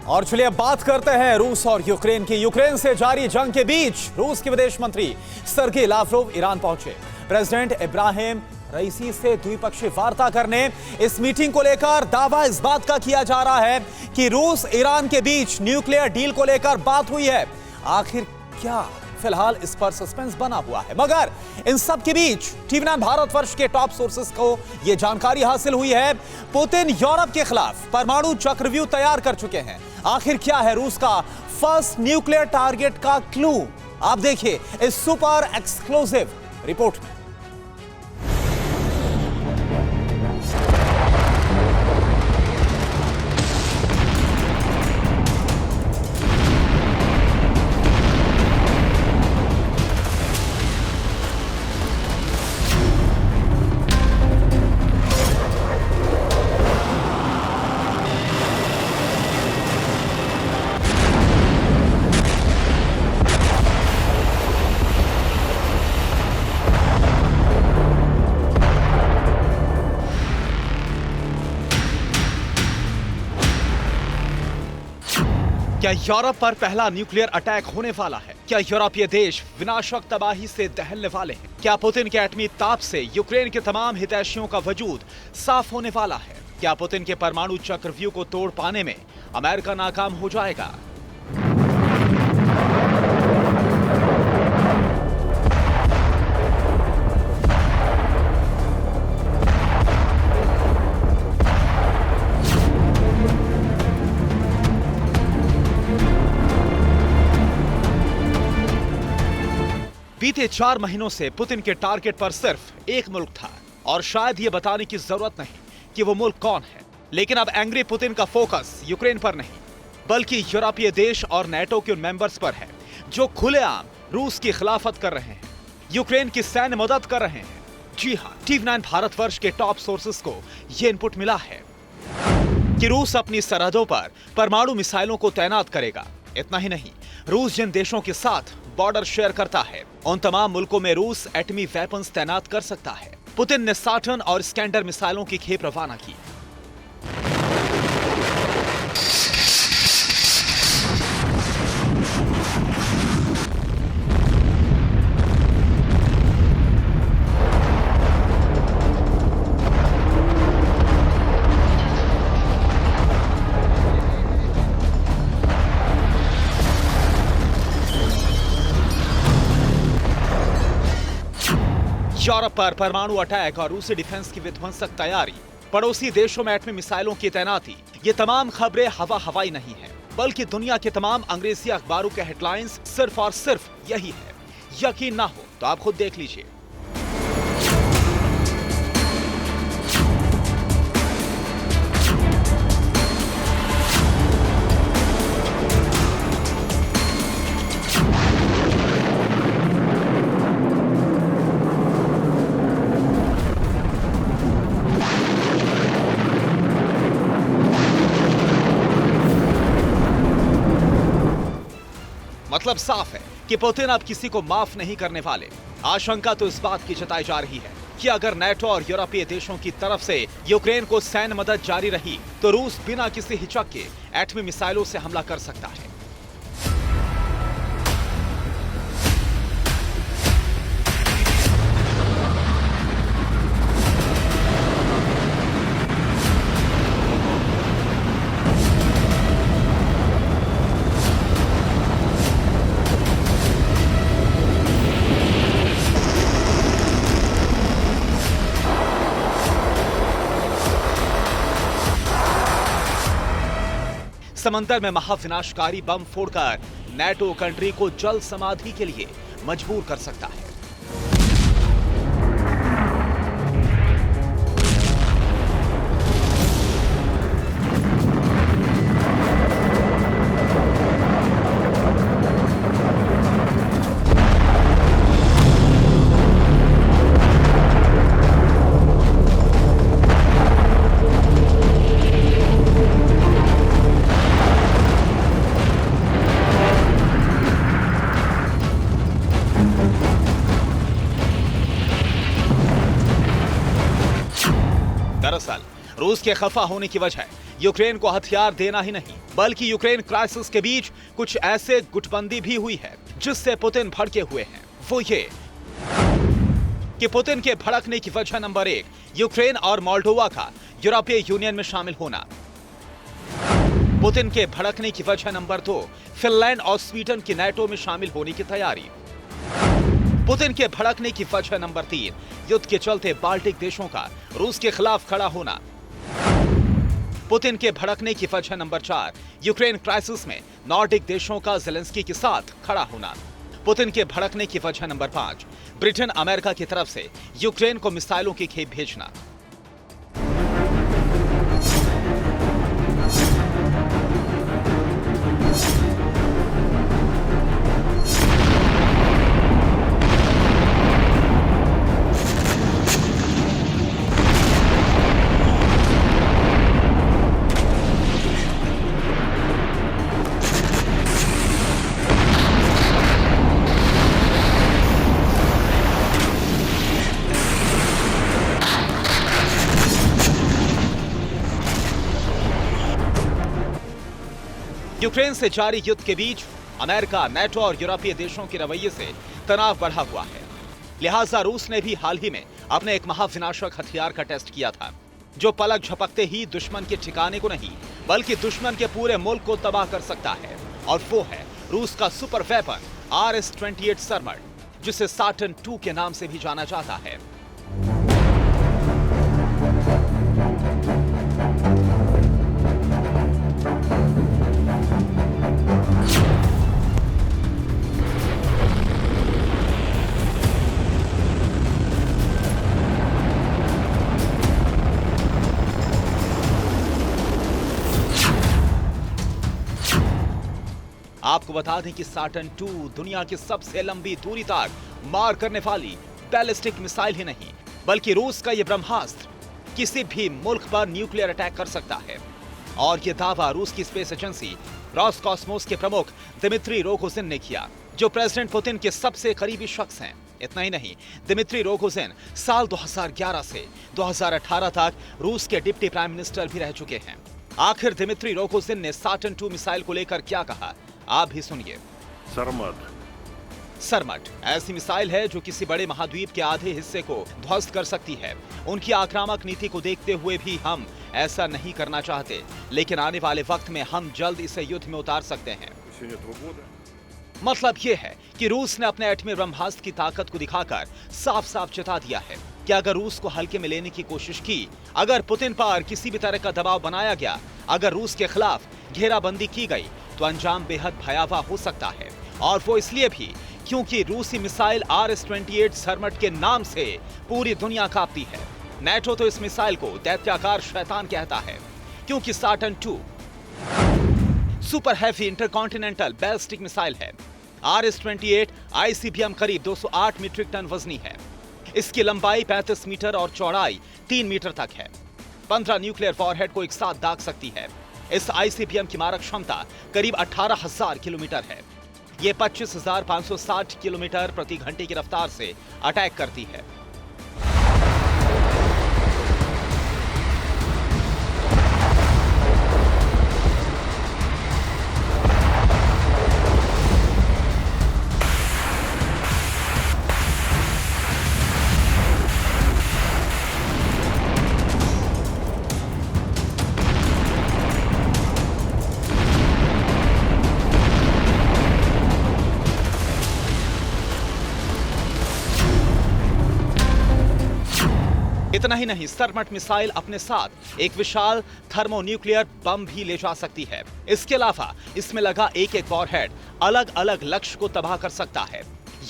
और चलिए अब बात करते हैं रूस और यूक्रेन की। यूक्रेन से जारी जंग के बीच रूस के विदेश मंत्री सर्गेई लावरोव ईरान पहुंचे। प्रेसिडेंट इब्राहिम रईसी से द्विपक्षीय वार्ता करने। इस मीटिंग को लेकर दावा इस बात का किया जा रहा है कि रूस ईरान के बीच न्यूक्लियर डील को लेकर बात हुई है। आखिर क्या? फिलहाल इस पर सस्पेंस बना हुआ है, मगर इन सब के बीच टीवी9 भारतवर्ष के टॉप सोर्सेस को यह जानकारी हासिल हुई है, पुतिन यूरोप के खिलाफ परमाणु चक्रव्यूह तैयार कर चुके हैं। आखिर क्या है रूस का फर्स्ट न्यूक्लियर टारगेट का क्लू? आप देखिए इस सुपर एक्सक्लूसिव रिपोर्ट में। क्या यूरोप पर पहला न्यूक्लियर अटैक होने वाला है? क्या यूरोपीय देश विनाशक तबाही से दहलने वाले हैं? क्या पुतिन के एटमी ताप से यूक्रेन के तमाम हितैषियों का वजूद साफ होने वाला है? क्या पुतिन के परमाणु चक्रव्यूह को तोड़ पाने में अमेरिका नाकाम हो जाएगा? बीते 4 महीनों से पुतिन के टारगेट पर सिर्फ एक मुल्क था और शायद यह बताने की जरूरत नहीं कि वो मुल्क कौन है। लेकिन अब एंग्री पुतिन का फोकस यूक्रेन पर नहीं, बल्कि यूरोपीय देश और नेटो के उन मेंबर्स पर है जो खुलेआम रूस की खिलाफत कर रहे हैं, यूक्रेन की सैन्य मदद कर रहे हैं। जी हां, टीवी9 भारतवर्ष के टॉप सोर्सेस को यह इनपुट मिला है कि रूस अपनी सरहदों पर परमाणु मिसाइलों को तैनात करेगा। इतना ही नहीं, रूस जिन देशों के साथ बॉर्डर शेयर करता है उन तमाम मुल्कों में रूस एटमी वेपन्स तैनात कर सकता है। पुतिन ने साटर्न और स्कैंडर मिसाइलों की खेप रवाना की। यूरोप पर परमाणु अटैक और रूसी डिफेंस की विध्वंसक तैयारी, पड़ोसी देशों में एटमी मिसाइलों की तैनाती, ये तमाम खबरें हवाई नहीं है, बल्कि दुनिया के तमाम अंग्रेजी अखबारों के हेडलाइंस सिर्फ और सिर्फ यही है। यकीन ना हो तो आप खुद देख लीजिए। मतलब साफ है कि पुतिन अब किसी को माफ नहीं करने वाले। आशंका तो इस बात की जताई जा रही है कि अगर नेटो और यूरोपीय देशों की तरफ से यूक्रेन को सैन्य मदद जारी रही तो रूस बिना किसी हिचक के एटमी मिसाइलों से हमला कर सकता है। समंदर में महाविनाशकारी बम फोड़कर नेटो कंट्री को जल समाधि के लिए मजबूर कर सकता है। दरअसल रूस के खफा होने की वजह यूक्रेन को हथियार देना ही नहीं, बल्कि यूक्रेन क्राइसिस के बीच कुछ ऐसे गुटबंदी भी हुई है जिससे पुतिन भड़के हुए हैं। वो ये कि पुतिन के भड़कने की वजह नंबर 1 यूक्रेन और मोल्डोवा का यूरोपीय यूनियन में शामिल होना। पुतिन के भड़कने की वजह नंबर 2 फिनलैंड और स्वीडन की नाटो में शामिल होने की तैयारी। पुतिन के भड़कने की वजह नंबर 3 युद्ध के चलते बाल्टिक देशों का रूस के खिलाफ खड़ा होना। पुतिन के भड़कने की वजह नंबर 4 यूक्रेन क्राइसिस में नॉर्डिक देशों का ज़ेलेंस्की के साथ खड़ा होना। पुतिन के भड़कने की वजह नंबर 5 ब्रिटेन अमेरिका की तरफ से यूक्रेन को मिसाइलों की खेप भेजना। यूक्रेन से जारी युद्ध के बीच अमेरिका, नाटो और यूरोपीय देशों के रवैये से तनाव बढ़ा हुआ है। लिहाजा रूस ने भी हाल ही में अपने एक महाविनाशक हथियार का टेस्ट किया था, जो पलक झपकते ही दुश्मन के ठिकाने को नहीं बल्कि दुश्मन के पूरे मुल्क को तबाह कर सकता है। और वो है रूस का सुपर वेपन RS-28 सरमट, जिसे साटर्न 2 के नाम से भी जाना जाता है। आपको बता दें कि साटर्न 2 दुनिया की सबसे लंबी दूरी तक मार करने वाली बैलिस्टिक मिसाइल ही नहीं, बल्कि रूस का यह ब्रह्मास्त्र किसी भी मुल्क पर न्यूक्लियर अटैक कर सकता है। और यह दावा रूस की स्पेस एजेंसी रॉसकॉस्मोस के प्रमुख दिमित्री रोगोजिन ने किया, जो प्रेसिडेंट पुतिन के सबसे करीबी शख्स हैं। इतना ही नहीं, दिमित्री रोगोजिन साल 2011 से 2018 तक रूस के डिप्टी प्राइम मिनिस्टर भी रह चुके हैं। आखिर दिमित्री रोगोजिन ने साटर्न 2 मिसाइल को लेकर क्या कहा, आप भी सुनिए। सरमट ऐसी मिसाइल है जो किसी बड़े महाद्वीप के आधे हिस्से को ध्वस्त कर सकती है। उनकी आक्रामक नीति को देखते हुए भी हम ऐसा नहीं करना चाहते, लेकिन आने वाले वक्त में हम जल्द इसे युद्ध में उतार सकते हैं। मतलब ये है कि रूस ने अपने एटमी ब्रह्मास्त्र की ताकत को दिखाकर साफ साफ चेता दिया है कि अगर रूस को हल्के में लेने की कोशिश की, अगर पुतिन पर किसी भी तरह का दबाव बनाया गया, अगर रूस के खिलाफ घेराबंदी की गई, तो अंजाम बेहद भयावह हो सकता है। और वो इसलिए भी क्योंकि रूसी मिसाइल RS-28 सरमट के नाम से पूरी दुनिया कांपती है। नाटो तो इस मिसाइल को दैत्याकार शैतान कहता है, क्योंकि साटर्न 2 super heavy intercontinental ballistic missile है। RS-28 ICBM करीब 208 मीट्रिक टन वजनी है। इसकी लंबाई 35 मीटर और चौड़ाई 3 मीटर तक है। 15 न्यूक्लियर वॉरहेड को एक साथ दाग सकती है। इस ICBM की मारक क्षमता करीब 18,000 किलोमीटर है। ये 25,560 किलोमीटर प्रति घंटे की रफ्तार से अटैक करती है। इतना ही नहीं, सरमट मिसाइल अपने साथ एक विशाल थर्मोन्यूक्लियर बम भी ले जा सकती है। इसके अलावा इसमें लगा एक एक वॉरहेड अलग अलग लक्ष्य को तबाह कर सकता है।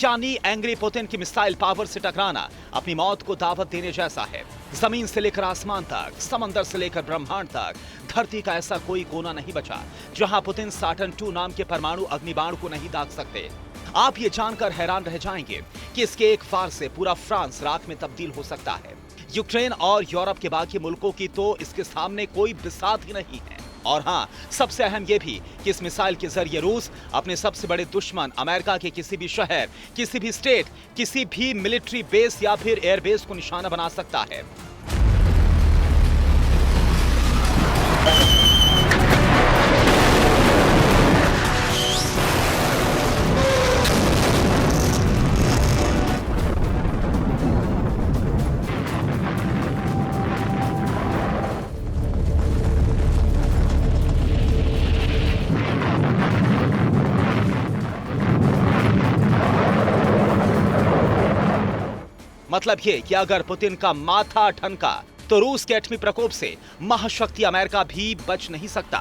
यानी एंग्री पुतिन की मिसाइल पावर से टकराना अपनी मौत को दावत देने जैसा है। जमीन से लेकर आसमान तक, समंदर से लेकर ब्रह्मांड तक, धरती का ऐसा कोई कोना नहीं बचा जहां पुतिन साटर्न 2 नाम के परमाणु अग्निबाण को नहीं दाग सकते। आप ये जानकर हैरान रह जाएंगे कि इसके एक वार से पूरा फ्रांस राख में तब्दील हो सकता है। यूक्रेन और यूरोप के बाकी मुल्कों की तो इसके सामने कोई बिसात ही नहीं है। और हाँ, सबसे अहम यह भी कि इस मिसाइल के जरिए रूस अपने सबसे बड़े दुश्मन अमेरिका के किसी भी शहर, किसी भी स्टेट, किसी भी मिलिट्री बेस या फिर एयरबेस को निशाना बना सकता है। मतलब ये कि अगर पुतिन का माथा ठनका तो रूस के एटमी प्रकोप से महाशक्ति अमेरिका भी बच नहीं सकता।